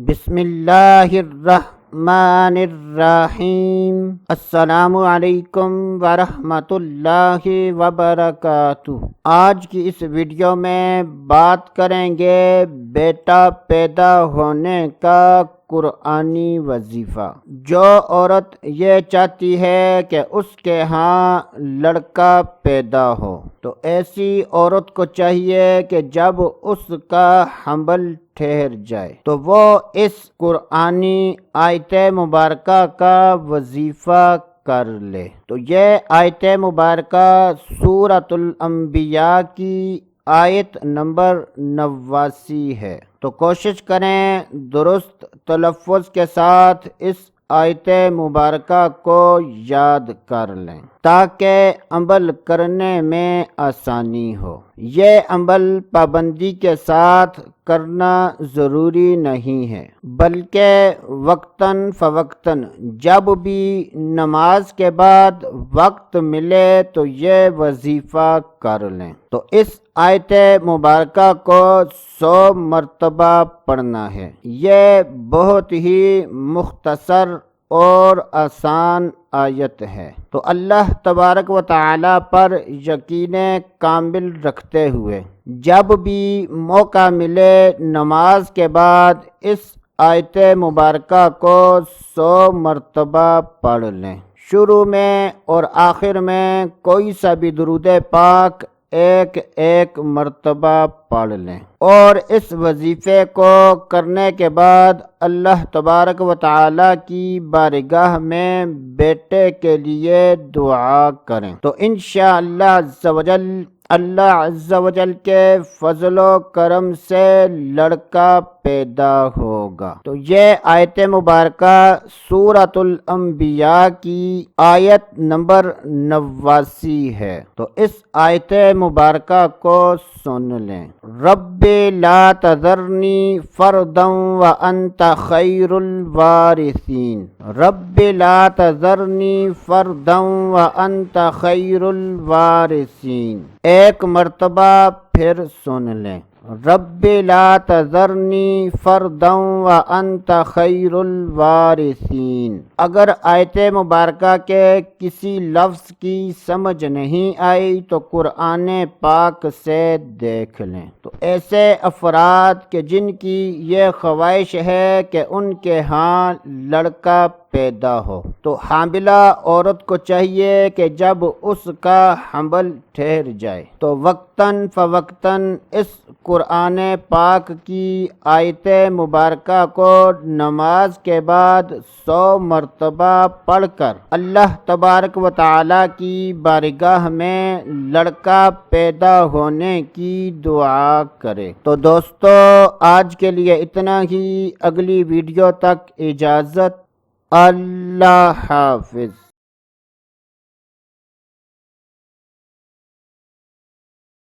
بسم اللہ الرحمن الرحیم۔ السلام علیکم ورحمۃ اللہ وبرکاتہ۔ آج کی اس ویڈیو میں بات کریں گے بیٹا پیدا ہونے کا قرآنی وظیفہ۔ جو عورت یہ چاہتی ہے کہ اس کے ہاں لڑکا پیدا ہو تو ایسی عورت کو چاہیے کہ جب اس کا حمل ٹھہر جائے تو وہ اس قرآنی آیت مبارکہ کا وظیفہ کر لے۔ تو یہ آیت مبارکہ سورۃ الانبیاء کی آیت نمبر 89 ہے۔ تو کوشش کریں درست تلفظ کے ساتھ اس آیت مبارکہ کو یاد کر لیں تاکہ عمل کرنے میں آسانی ہو۔ یہ عمل پابندی کے ساتھ کرنا ضروری نہیں ہے بلکہ وقتاً فوقتاً جب بھی نماز کے بعد وقت ملے تو یہ وظیفہ کر لیں۔ تو اس آیت مبارکہ کو 100 مرتبہ پڑھنا ہے۔ یہ بہت ہی مختصر اور آسان آیت ہے۔ تو اللہ تبارک و تعالی پر یقین کامل رکھتے ہوئے جب بھی موقع ملے نماز کے بعد اس آیت مبارکہ کو 100 مرتبہ پڑھ لیں۔ شروع میں اور آخر میں کوئی سا بھی درود پاک ایک مرتبہ پڑھ لیں، اور اس وظیفے کو کرنے کے بعد اللہ تبارک و تعالی کی بارگاہ میں بیٹے کے لیے دعا کریں تو انشاءاللہ اللہ عز و جل کے فضل و کرم سے لڑکا پیدا ہوگا۔ تو یہ آیت مبارکہ سورۃ الانبیاء کی آیت نمبر 89 ہے۔ تو اس آیت مبارکہ کو سن لیں۔ رب لا تذرنی فردا وانت خیر الوارثین۔ رب لا تذرنی فردا وانت خیر الوارثین۔ ایک مرتبہ پھر سن لیں۔ رب لا تذرنی فردا وانت خیر الوارثین۔ اگر آیت مبارکہ کے کسی لفظ کی سمجھ نہیں آئی تو قرآن پاک سے دیکھ لیں۔ تو ایسے افراد کے جن کی یہ خواہش ہے کہ ان کے ہاں لڑکا پیدا ہو تو حاملہ عورت کو چاہیے کہ جب اس کا حمل ٹھہر جائے تو وقتاً فوقتاً اس قرآن پاک کی آیت مبارکہ کو نماز کے بعد 100 مرتبہ پڑھ کر اللہ تبارک و تعالی کی بارگاہ میں لڑکا پیدا ہونے کی دعا کرے۔ تو دوستو آج کے لیے اتنا ہی، اگلی ویڈیو تک اجازت، اللہ حافظ۔